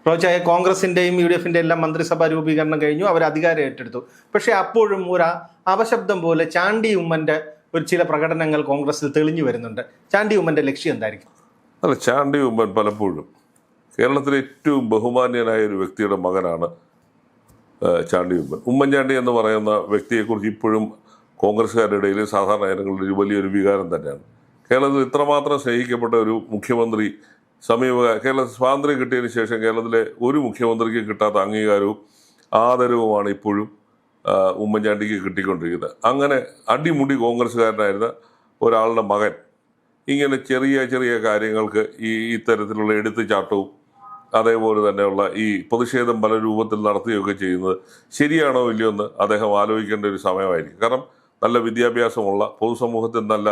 റോച്ചായ കോൺഗ്രസിന്റെയും UDF-ന്റെ എല്ലാം മന്ത്രിസഭാ രൂപീകരണം കഴിഞ്ഞു, അവർ അധികാരം ഏറ്റെടുത്തു. പക്ഷെ അപ്പോഴും ഒരു അപശബ്ദം പോലെ ചാണ്ടി ഉമ്മന്റെ ചില പ്രകടനങ്ങൾ കോൺഗ്രസിൽ തെളിഞ്ഞു വരുന്നുണ്ട്. ചാണ്ടി ഉമ്മന്റെ ലക്ഷ്യം എന്തായിരിക്കും? അല്ല, ചാണ്ടി ഉമ്മൻ പലപ്പോഴും കേരളത്തിലെ ഏറ്റവും ബഹുമാന്യനായ ഒരു വ്യക്തിയുടെ മകനാണ് ചാണ്ടി ഉമ്മൻ. ഉമ്മൻചാണ്ടി എന്ന് പറയുന്ന വ്യക്തിയെക്കുറിച്ച് ഇപ്പോഴും കോൺഗ്രസ്സുകാരുടെ ഇടയിൽ സാധാരണ ജനങ്ങളുടെ ഒരു വലിയൊരു വികാരം തന്നെയാണ്. കേരളത്തിൽ ഇത്രമാത്രം സ്നേഹിക്കപ്പെട്ട ഒരു മുഖ്യമന്ത്രി കേരളത്തിൽ സ്വാതന്ത്ര്യം കിട്ടിയതിന് ശേഷം കേരളത്തിലെ ഒരു മുഖ്യമന്ത്രിക്ക് കിട്ടാത്ത അംഗീകാരവും ആദരവുമാണ് ഇപ്പോഴും ഉമ്മൻചാണ്ടിക്ക് കിട്ടിക്കൊണ്ടിരിക്കുന്നത്. അങ്ങനെ അടിമുടി കോൺഗ്രസ്സുകാരനായിരുന്ന ഒരാളുടെ മകൻ ഇങ്ങനെ ചെറിയ ചെറിയ കാര്യങ്ങൾക്ക് ഇത്തരത്തിലുള്ള എടുത്തുചാട്ടവും അതേപോലെ തന്നെയുള്ള ഈ പ്രതിഷേധം പല രൂപത്തിൽ നടത്തുകയൊക്കെ ചെയ്യുന്നത് ശരിയാണോ ഇല്ലയോ എന്ന് അദ്ദേഹം ആലോചിക്കേണ്ട ഒരു സമയമായിരിക്കും. കാരണം നല്ല വിദ്യാഭ്യാസമുള്ള, പൊതുസമൂഹത്തിൽ നല്ല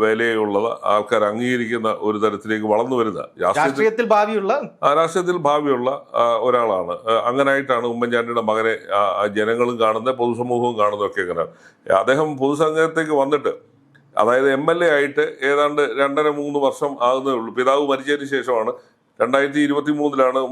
വിലയുള്ള ആൾക്കാർ അംഗീകരിക്കുന്ന ഒരു തരത്തിലേക്ക് വളർന്നു വരുന്ന രാഷ്ട്രീയത്തിൽ ഭാവിയുള്ള ഒരാളാണ്. അങ്ങനായിട്ടാണ് ഉമ്മൻചാണ്ടിയുടെ മകനെ ജനങ്ങളും കാണുന്നത്, പൊതുസമൂഹവും കാണുന്നതൊക്കെ അങ്ങനെയാണ്. അദ്ദേഹം പൊതുസംഘത്തേക്ക് വന്നിട്ട്, അതായത് MLA ആയിട്ട് ഏതാണ്ട് 2.5-3 വർഷം ആകുന്നേ ഉള്ളൂ. പിതാവ് മരിച്ചതിന് ശേഷമാണ് 2023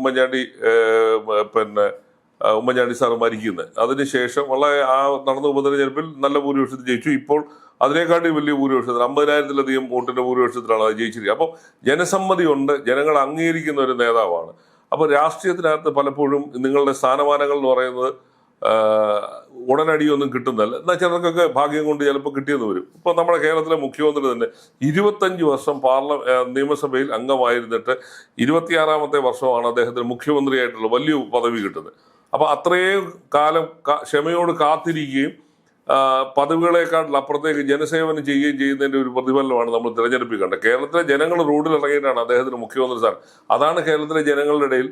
ഉമ്മൻചാണ്ടി സാർ മരിക്കുന്നത്. അതിനുശേഷം വളരെ നടന്ന ഉപതെരഞ്ഞെടുപ്പിൽ നല്ല ഭൂരിപക്ഷത്തിൽ ജയിച്ചു. ഇപ്പോൾ അതിനേക്കാട്ടി വലിയ ഭൂരിപക്ഷത്തിൽ 50,000-ലധികം വോട്ടിന്റെ ഭൂരിപക്ഷത്തിലാണ് അത് ജയിച്ചിരിക്കുന്നത്. അപ്പോൾ ജനസമ്മതി ഉണ്ട്, ജനങ്ങൾ അംഗീകരിക്കുന്ന ഒരു നേതാവാണ്. അപ്പോൾ രാഷ്ട്രീയത്തിനകത്ത് പലപ്പോഴും നിങ്ങളുടെ സ്ഥാനമാനങ്ങൾ എന്ന് പറയുന്നത് ഉടനടിയൊന്നും കിട്ടുന്നതല്ല. എന്നാൽ ചിലർക്കൊക്കെ ഭാഗ്യം കൊണ്ട് ചിലപ്പോൾ കിട്ടിയെന്ന് വരും. ഇപ്പോൾ നമ്മുടെ കേരളത്തിലെ മുഖ്യമന്ത്രി തന്നെ 25 വർഷം നിയമസഭയിൽ അംഗമായിരുന്നിട്ട് 26ാമത്തെ വർഷമാണ് അദ്ദേഹത്തിന് മുഖ്യമന്ത്രിയായിട്ടുള്ള വലിയ പദവി കിട്ടുന്നത്. അപ്പോൾ അത്രയും കാലം ക്ഷമയോട് കാത്തിരിക്കുകയും പദവികളെക്കാൾ അപ്പുറത്തേക്ക് ജനസേവനം ചെയ്യുകയും ചെയ്യുന്നതിന്റെ ഒരു പ്രതിഫലനമാണ് നമ്മൾ തിരഞ്ഞെടുപ്പിൽ കണ്ടത്. കേരളത്തിലെ ജനങ്ങൾ റോഡിൽ ഇറങ്ങിയിട്ടാണ് അദ്ദേഹത്തിന് മുഖ്യമന്ത്രി സ്ഥാനം. അതാണ് കേരളത്തിലെ ജനങ്ങളുടെ ഇടയിൽ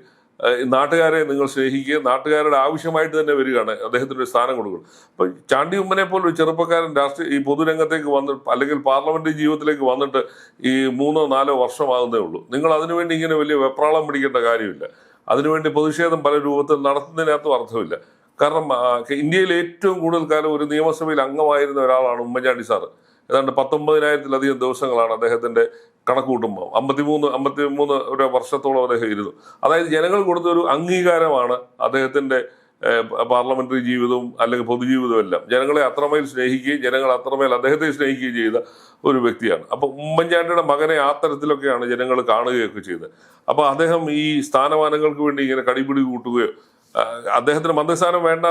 നാട്ടുകാരെ നിങ്ങൾ സ്നേഹിക്കുക, നാട്ടുകാരുടെ ആവശ്യമായിട്ട് തന്നെ വരികയാണ് അദ്ദേഹത്തിന് ഒരു സ്ഥാനം കൊടുക്കുന്നത്. ഇപ്പൊ ചാണ്ടി ഉമ്മനെ പോലെ ഒരു ചെറുപ്പക്കാരൻ ഈ പൊതുരംഗത്തേക്ക് അല്ലെങ്കിൽ പാർലമെന്റ് ജീവിതത്തിലേക്ക് വന്നിട്ട് ഈ 3-4 വർഷമാകുന്നേ ഉള്ളൂ. നിങ്ങൾ അതിനുവേണ്ടി ഇങ്ങനെ വലിയ വെപ്രാളം പിടിക്കേണ്ട കാര്യമില്ല. അതിനുവേണ്ടി പ്രതിഷേധം പല രൂപത്തിൽ നടത്തുന്നതിനകത്തും അർത്ഥമില്ല. കാരണം ഇന്ത്യയിൽ ഏറ്റവും കൂടുതൽ കാലം ഒരു നിയമസഭയിൽ അംഗമായിരുന്ന ഒരാളാണ് ഉമ്മൻചാണ്ടി സാറ്. ഏതാണ്ട് 19,000-ലധികം ദിവസങ്ങളാണ് അദ്ദേഹത്തിന്റെ കണക്ക് കൂട്ടുമ്പോൾ 53 വർഷത്തോളം അദ്ദേഹം ഇരുന്നു. അതായത് ജനങ്ങൾ കൊടുത്ത ഒരു അംഗീകാരമാണ് അദ്ദേഹത്തിന്റെ പാർലമെന്ററി ജീവിതവും അല്ലെങ്കിൽ പൊതുജീവിതവും എല്ലാം. ജനങ്ങളെ അത്രമേൽ സ്നേഹിക്കുകയും ജനങ്ങൾ അത്രമേൽ അദ്ദേഹത്തെ സ്നേഹിക്കുകയും ചെയ്ത ഒരു വ്യക്തിയാണ്. അപ്പൊ ഉമ്മൻചാണ്ടിയുടെ മകനെ ആ തരത്തിലൊക്കെയാണ് ജനങ്ങൾ കാണുകയൊക്കെ ചെയ്തത്. അപ്പൊ അദ്ദേഹം ഈ സ്ഥാനമാനങ്ങൾക്ക് വേണ്ടി ഇങ്ങനെ കടിപിടി കൂട്ടുകയോ അദ്ദേഹത്തിന് മന്ത്രിസ്ഥാനം വേണ്ട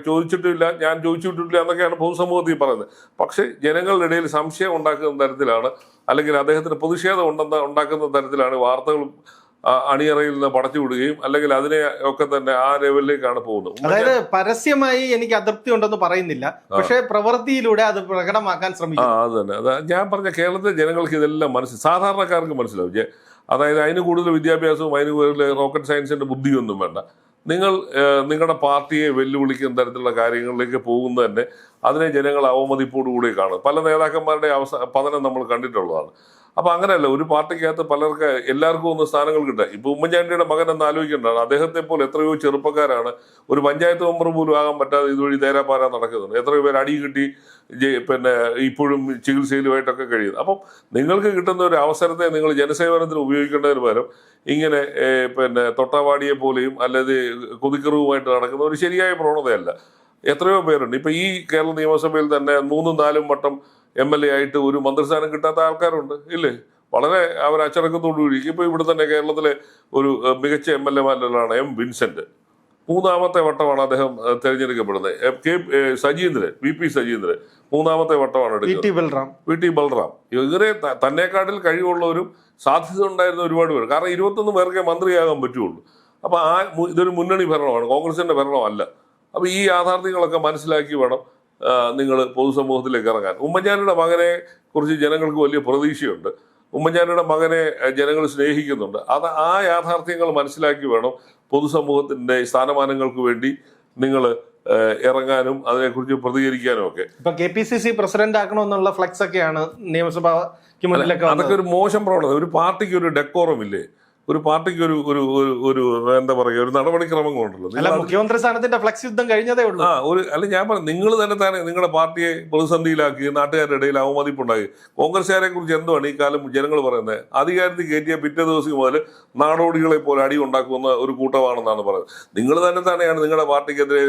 ചോദിച്ചിട്ടില്ല, ഞാൻ ചോദിച്ചിട്ടില്ല എന്നൊക്കെയാണ് പൊതുസമൂഹത്തിൽ പറയുന്നത്. പക്ഷെ ജനങ്ങളുടെ ഇടയിൽ സംശയം ഉണ്ടാക്കുന്ന തരത്തിലാണ്, അല്ലെങ്കിൽ അദ്ദേഹത്തിന് പ്രതിഷേധം ഉണ്ടാക്കുന്ന തരത്തിലാണ് വാർത്തകൾ അണിയറയിൽ നിന്ന് പടച്ചുവിടുകയും അല്ലെങ്കിൽ അതിനെ ഒക്കെ തന്നെ ആ ലെവലിലേക്കാണ് പോകുന്നത്. അതായത് പരസ്യമായി എനിക്ക് അതൃപ്തി ഉണ്ടെന്ന് പറയുന്നില്ല, പക്ഷെ പ്രവൃത്തിയിലൂടെ അത് പ്രകടമാക്കാൻ ശ്രമിക്കും. അത് തന്നെ ഞാൻ പറഞ്ഞ കേരളത്തിലെ ജനങ്ങൾക്ക് ഇതെല്ലാം സാധാരണക്കാർക്ക് മനസ്സിലാവും. അതായത് അതിന് കൂടുതൽ വിദ്യാഭ്യാസവും അതിന് കൂടുതൽ റോക്കറ്റ് സയൻസിന്റെ ബുദ്ധിയൊന്നും വേണ്ട. നിങ്ങളുടെ പാർട്ടിയെ വെല്ലുവിളിക്കുന്ന തരത്തിലുള്ള കാര്യങ്ങളിലേക്ക് പോകുന്നത് തന്നെ അതിനെ ജനങ്ങൾ അവമതിപ്പോടുകൂടി കാണും. പല നേതാക്കന്മാരുടെ പതനം നമ്മൾ കണ്ടിട്ടുള്ളതാണ്. അപ്പൊ അങ്ങനെയല്ല, ഒരു പാർട്ടിക്കകത്ത് എല്ലാവർക്കും ഒന്ന് സ്ഥാനങ്ങൾ കിട്ടുക. ഇപ്പൊ ഉമ്മൻചാണ്ടിയുടെ മകൻ എന്ന് ആലോചിക്കേണ്ടതാണ്. അദ്ദേഹത്തെ പോലെ എത്രയോ ചെറുപ്പക്കാരാണ് ഒരു പഞ്ചായത്ത് മെമ്പർ പോലും ആകാൻ പറ്റാതെ ഇതുവഴി തേരാപ്പാരാ നടക്കുന്നുണ്ട്. എത്രയോ പേര് അടി കിട്ടി ഇപ്പോഴും ചികിത്സയിലുമായിട്ടൊക്കെ കഴിയുന്നു. അപ്പം നിങ്ങൾക്ക് കിട്ടുന്ന ഒരു അവസരത്തെ നിങ്ങൾ ജനസേവനത്തിന് ഉപയോഗിക്കേണ്ടതിന് പകരം ഇങ്ങനെ തൊട്ടാവാടിയെ പോലെയും അല്ലാതെ കൊതിക്കറിവുമായിട്ട് നടക്കുന്ന ഒരു ശരിയായ പ്രവണതയല്ല. എത്രയോ പേരുണ്ട്. ഇപ്പൊ ഈ കേരള നിയമസഭയിൽ തന്നെ 3-4 വട്ടം MLA ആയിട്ട് ഒരു മന്ത്രിസ്ഥാനം കിട്ടാത്ത ആൾക്കാരുണ്ട്, ഇല്ലേ? വളരെ അവർ അച്ചടക്കത്തോടുകൂടി. ഇപ്പൊ ഇവിടെ തന്നെ കേരളത്തിലെ ഒരു മികച്ച MLA-മാരിലാണ് വിൻസെന്റ്. 3ാമത്തെ വട്ടമാണ് അദ്ദേഹം തെരഞ്ഞെടുക്കപ്പെടുന്നത്. VP സജീന്ദ്രൻ 3ാമത്തെ വട്ടമാണ് എടുക്കുന്നത്. VT ബൽറാം ഇവരെ തന്നെക്കാട്ടിൽ കഴിവുള്ളവരും സാധ്യത ഉണ്ടായിരുന്ന ഒരുപാട് പേര്. കാരണം 21 പേർക്കേ മന്ത്രിയാകാൻ പറ്റുള്ളൂ. അപ്പൊ ഇതൊരു മുന്നണി ഭരണമാണ്, കോൺഗ്രസിന്റെ ഭരണമല്ല. അപ്പൊ ഈ യാഥാർത്ഥ്യങ്ങളൊക്കെ മനസ്സിലാക്കി വേണം നിങ്ങൾ പൊതുസമൂഹത്തിലേക്ക് ഇറങ്ങാൻ. ഉമ്മൻചാണ്ടിയുടെ മകനെ കുറിച്ച് ജനങ്ങൾക്ക് വലിയ പ്രതീക്ഷയുണ്ട്. ഉമ്മൻചാണ്ടിയുടെ മകനെ ജനങ്ങൾ സ്നേഹിക്കുന്നുണ്ട്. ആ യാഥാർത്ഥ്യങ്ങൾ മനസ്സിലാക്കി വേണം പൊതുസമൂഹത്തിന്റെ സ്ഥാനമാനങ്ങൾക്ക് വേണ്ടി നിങ്ങൾ ഇറങ്ങാനും അതിനെക്കുറിച്ച് പ്രതികരിക്കാനും ഒക്കെ. ഇപ്പൊ KPCC പ്രസിഡന്റ് ആക്കണമെന്നുള്ള ഫ്ലെക്സ് ഒക്കെയാണ് നിയമസഭയ്ക്ക് മുന്നിലൊക്കെ. അതൊക്കെ ഒരു മോശം പ്രവണത. ഒരു പാർട്ടിക്ക് ഒരു ഡെക്കോറം ഇല്ലേ? ഒരു പാർട്ടിക്ക് ഒരു ഒരു ഒരു ഒരു എന്താ പറയുക, ഒരു നടപടിക്രമങ്ങളുണ്ടല്ലോ. അല്ല, മുഖ്യമന്ത്രി സ്ഥാനത്തിന്റെ ഫ്ലക്സ് യുദ്ധം കഴിഞ്ഞതേ ഉള്ളൂ. അല്ല ഞാൻ പറഞ്ഞു, നിങ്ങൾ തന്നെ നിങ്ങളുടെ പാർട്ടിയെ പ്രതിസന്ധിയിലാക്കി, നാട്ടുകാരുടെ ഇടയിൽ അവമതിപ്പുണ്ടാക്കി. കോൺഗ്രസ്സുകാരെ കുറിച്ച് എന്തുവാണ് ഈ കാലം ജനങ്ങൾ പറയുന്നത്? അധികാരത്തിൽ കയറ്റിയ പിറ്റേ ദിവസം മുതൽ നാടോടികളെ പോലെ അടി ഉണ്ടാക്കുന്ന ഒരു കൂട്ടമാണെന്നാണ് പറയുന്നത്. നിങ്ങൾ തന്നെയാണ് നിങ്ങളുടെ പാർട്ടിക്കെതിരെ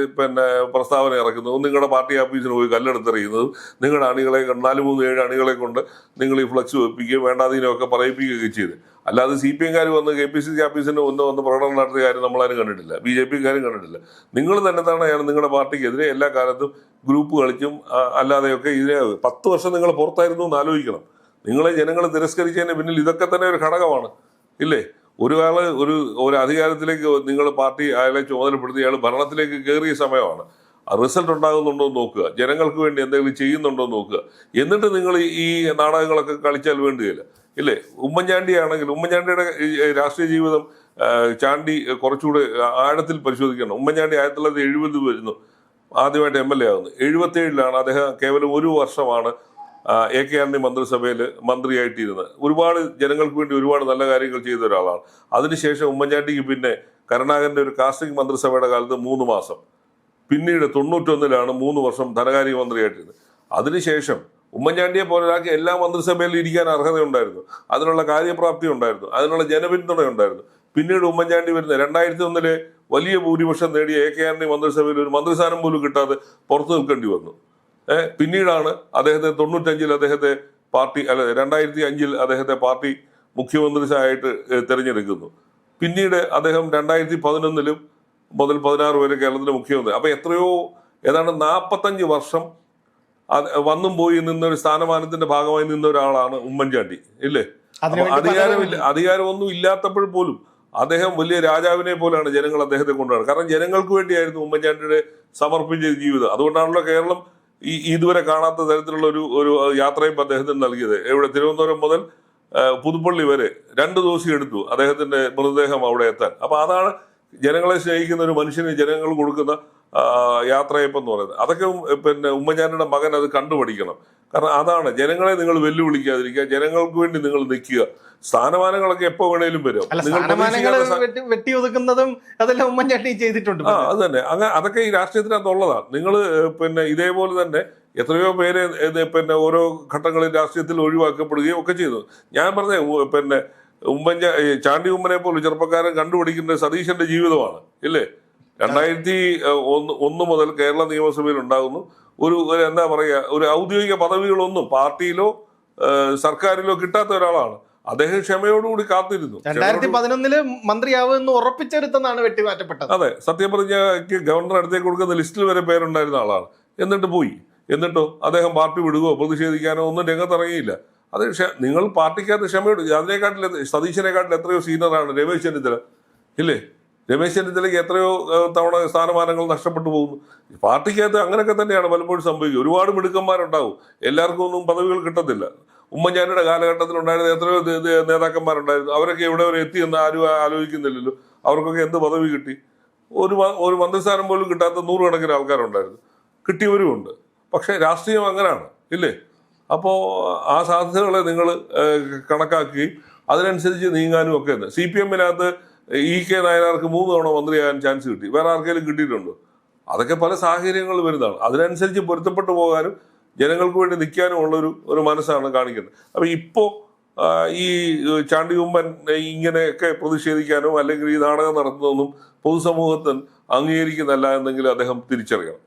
പ്രസ്താവന ഇറക്കുന്നതും, നിങ്ങളുടെ പാർട്ടി ഓഫീസിന് പോയി കല്ലെടുത്തെറിയുന്നതും, നിങ്ങളുടെ അണികളെ 4-3-7 അണികളെ കൊണ്ട് നിങ്ങൾ ഈ ഫ്ലക്സ് വെപ്പിക്കുകയും വേണ്ടാതീനമൊക്കെ പറയിപ്പിക്കുകയൊക്കെ ചെയ്ത്. അല്ലാതെ CPM-കാർ വന്ന് KPCC ഓഫീസിന് വന്ന് പ്രകടനം നടത്തിയ കാര്യം നമ്മളാരും കണ്ടിട്ടില്ല, BJP-കാരും കണ്ടിട്ടില്ല. നിങ്ങൾ തന്നെയാണ് നിങ്ങളുടെ പാർട്ടിക്കെതിരെ എല്ലാ കാലത്തും ഗ്രൂപ്പ് കളിച്ചും അല്ലാതെയൊക്കെ ഇതിനെ 10 വർഷം നിങ്ങൾ പുറത്തായിരുന്നു എന്ന് ആലോചിക്കണം. നിങ്ങളെ ജനങ്ങൾ തിരസ്കരിച്ചതിന് പിന്നിൽ ഇതൊക്കെ തന്നെ ഒരു ഘടകമാണ്, ഇല്ലേ? ഒരാള് ഒരു അധികാരത്തിലേക്ക് നിങ്ങൾ പാർട്ടി അയാളെ ചുമതലപ്പെടുത്തി അയാൾ ഭരണത്തിലേക്ക് കയറിയ സമയമാണ്. റിസൾട്ട് ഉണ്ടാകുന്നുണ്ടോ എന്ന് നോക്കുക, ജനങ്ങൾക്ക് വേണ്ടി എന്തെങ്കിലും ചെയ്യുന്നുണ്ടോ എന്ന് നോക്കുക. എന്നിട്ട് നിങ്ങൾ ഈ നാടകങ്ങളൊക്കെ കളിച്ചാൽ വേണ്ടിയില്ല, ഇല്ലേ? ഉമ്മൻചാണ്ടി ആണെങ്കിൽ ഉമ്മൻചാണ്ടിയുടെ രാഷ്ട്രീയ ജീവിതം ചാണ്ടി കുറച്ചുകൂടെ ആഴത്തിൽ പരിശോധിക്കണം. ഉമ്മൻചാണ്ടി 1970 വരുന്നു, ആദ്യമായിട്ട് MLA ആകുന്നു. 77-ലാണ് അദ്ദേഹം കേവലം 1 വർഷമാണ് AK ആന്റണി മന്ത്രിസഭയിൽ മന്ത്രിയായിട്ടിരുന്നത്. ഒരുപാട് ജനങ്ങൾക്ക് വേണ്ടി ഒരുപാട് നല്ല കാര്യങ്ങൾ ചെയ്ത ഒരാളാണ്. അതിനുശേഷം ഉമ്മൻചാണ്ടിക്ക് പിന്നെ കരുണാകരന്റെ ഒരു കാസ്റ്റിംഗ് മന്ത്രിസഭയുടെ കാലത്ത് 3 മാസം, പിന്നീട് 91-ലാണ് 3 വർഷം ധനകാര്യമന്ത്രിയായിട്ടിരുന്നത്. അതിനുശേഷം ഉമ്മൻചാണ്ടിയെ പോലെ ഒരാൾക്ക് എല്ലാ മന്ത്രിസഭയിലും ഇരിക്കാൻ അർഹതയുണ്ടായിരുന്നു, അതിനുള്ള കാര്യപ്രാപ്തി ഉണ്ടായിരുന്നു, അതിനുള്ള ജനപിന്തുണ ഉണ്ടായിരുന്നു. പിന്നീട് ഉമ്മൻചാണ്ടി വരുന്ന 2001 വലിയ ഭൂരിപക്ഷം നേടിയ AK ആന്റണി മന്ത്രിസഭയിൽ ഒരു മന്ത്രിസ്ഥാനം പോലും കിട്ടാതെ പുറത്തു നിൽക്കേണ്ടി വന്നു. പിന്നീടാണ് അദ്ദേഹത്തെ 95-ൽ അദ്ദേഹത്തെ പാർട്ടി 2005-ൽ അദ്ദേഹത്തെ പാർട്ടി മുഖ്യമന്ത്രിയായിട്ട് തിരഞ്ഞെടുക്കുന്നു. പിന്നീട് അദ്ദേഹം 2011 മുതൽ 16 വരെ കേരളത്തിലെ മുഖ്യമന്ത്രി. അപ്പൊ ഏതാണ്ട് 45 വർഷം വന്നും പോയി നിന്നൊരു സ്ഥാനമാനത്തിന്റെ ഭാഗമായി നിന്ന ഒരാളാണ് ഉമ്മൻചാണ്ടി, ഇല്ലേ? അധികാരമൊന്നും ഇല്ലാത്തപ്പോൾ പോലും അദ്ദേഹം വലിയ രാജാവിനെ പോലെയാണ് ജനങ്ങൾ അദ്ദേഹത്തെ കൊണ്ടുപോകുന്നത്. കാരണം ജനങ്ങൾക്ക് വേണ്ടിയായിരുന്നു ഉമ്മൻചാണ്ടിയുടെ സമർപ്പിച്ച ജീവിതം. അതുകൊണ്ടാണല്ലോ കേരളം ഇതുവരെ കാണാത്ത തരത്തിലുള്ള ഒരു യാത്രയും അദ്ദേഹത്തിന് നൽകിയത്. തിരുവനന്തപുരം മുതൽ പുതുപ്പള്ളി വരെ 2 ദിവസം എടുത്തു അദ്ദേഹത്തിന്റെ മൃതദേഹം അവിടെ എത്താൻ. അപ്പൊ അതാണ് ജനങ്ങളെ സ്നേഹിക്കുന്ന ഒരു മനുഷ്യന് ജനങ്ങൾ കൊടുക്കുന്ന യാത്രയപ്പം എന്ന് പറയുന്നത്. അതൊക്കെ ഉമ്മൻചാണ്ടിയുടെ മകൻ അത് കണ്ടുപഠിക്കണം. കാരണം അതാണ് ജനങ്ങളെ നിങ്ങൾ വെല്ലുവിളിക്കാതിരിക്കുക, ജനങ്ങൾക്ക് വേണ്ടി നിങ്ങൾ നിൽക്കുക. സ്ഥാനമാനങ്ങളൊക്കെ എപ്പോ വേണേലും വരും. വെട്ടിയൊതുക്കുന്നതും അതെല്ലാം ഉമ്മൻചാണ്ടി ചെയ്തിട്ടുണ്ട്. അത് തന്നെ, അതൊക്കെ ഈ രാഷ്ട്രീയത്തിനകത്തുള്ളതാണ്. നിങ്ങൾ ഇതേപോലെ തന്നെ എത്രയോ പേര് ഓരോ ഘട്ടങ്ങളിൽ രാഷ്ട്രീയത്തിൽ ഒഴിവാക്കപ്പെടുകയും ഒക്കെ ചെയ്തു. ഞാൻ പറഞ്ഞ ചാണ്ടി ഉമ്മനെ പോലെ ചെറുപ്പക്കാരൻ കണ്ടുപിടിക്കുന്ന സതീശന്റെ ജീവിതമാണ്, ഇല്ലേ? 2001 മുതൽ കേരള നിയമസഭയിൽ ഉണ്ടാകുന്നു. ഒരു എന്താ പറയുക, ഒരു ഔദ്യോഗിക പദവികളൊന്നും പാർട്ടിയിലോ സർക്കാരിലോ കിട്ടാത്ത ഒരാളാണ്. അദ്ദേഹം ക്ഷമയോടുകൂടി കാത്തിരുന്നു. 2011 മന്ത്രിയാവുമെന്ന് ഉറപ്പിച്ചെടുത്തെന്നാണ് വെട്ടിമാറ്റപ്പെട്ടത്. അതെ, സത്യം പറഞ്ഞ ഗവർണർ അടുത്തേക്ക് കൊടുക്കുന്ന ലിസ്റ്റിൽ വരെ പേരുണ്ടായിരുന്ന ആളാണ്. എന്നിട്ട് പോയി. എന്നിട്ടോ അദ്ദേഹം പാർട്ടി വിടുകയോ പ്രതിഷേധിക്കാനോ ഒന്നും രംഗത്തിറങ്ങിയില്ല. അത് നിങ്ങൾ പാർട്ടിക്കകത്ത് ക്ഷമയോട്, അതിനെക്കാട്ടിൽ സതീശനെക്കാട്ടിൽ എത്രയോ സീനിയറാണ് രമേശ് ചെന്നിത്തല, ഇല്ലേ? രമേശ് ചെന്നിത്തലയ്ക്ക് എത്രയോ തവണ സ്ഥാനമാനങ്ങൾ നഷ്ടപ്പെട്ടു പോകുന്നു. പാർട്ടിക്കകത്ത് അങ്ങനെയൊക്കെ തന്നെയാണ് പലപ്പോഴും സംഭവിക്കുക. ഒരുപാട് മിടുക്കന്മാരുണ്ടാവും, എല്ലാവർക്കും ഒന്നും പദവികൾ കിട്ടത്തില്ല. ഉമ്മൻചാണ്ടിയുടെ കാലഘട്ടത്തിൽ ഉണ്ടായിരുന്ന എത്രയോ നേതാക്കന്മാരുണ്ടായിരുന്നു, അവരൊക്കെ എവിടെ വരെ എത്തിയെന്ന് ആരും ആലോചിക്കുന്നില്ലല്ലോ. അവർക്കൊക്കെ എന്ത് പദവി കിട്ടി? ഒരു മന്ത്രിസ്ഥാനം പോലും കിട്ടാത്ത 100 കണക്കിന് ആൾക്കാരുണ്ടായിരുന്നു, കിട്ടിയവരുമുണ്ട്. പക്ഷെ രാഷ്ട്രീയം അങ്ങനെയാണ്, ഇല്ലേ? അപ്പോൾ ആ സാധ്യതകളെ നിങ്ങൾ കണക്കാക്കുകയും അതിനനുസരിച്ച് നീങ്ങാനും ഒക്കെ ഉണ്ട്. CPM-നകത്ത് EK നായനാർക്ക് 3 തവണ മന്ത്രിയാകാൻ ചാൻസ് കിട്ടി, വേറെ ആർക്കെങ്കിലും കിട്ടിയിട്ടുണ്ടോ? അതൊക്കെ പല സാഹചര്യങ്ങൾ വരുന്നതാണ്. അതിനനുസരിച്ച് പൊരുത്തപ്പെട്ടു പോകാനും ജനങ്ങൾക്ക് വേണ്ടി നിൽക്കാനും ഒരു മനസ്സാണ് കാണിക്കുന്നത്. അപ്പൊ ഇപ്പോ ഈ ചാണ്ടി ഉമ്മൻ ഇങ്ങനെയൊക്കെ പ്രതിഷേധിക്കാനോ അല്ലെങ്കിൽ ഈ നാടകം നടത്തുന്നതൊന്നും പൊതുസമൂഹത്തിന് അംഗീകരിക്കുന്നല്ല എന്നെങ്കിലും അദ്ദേഹം തിരിച്ചറിയണം.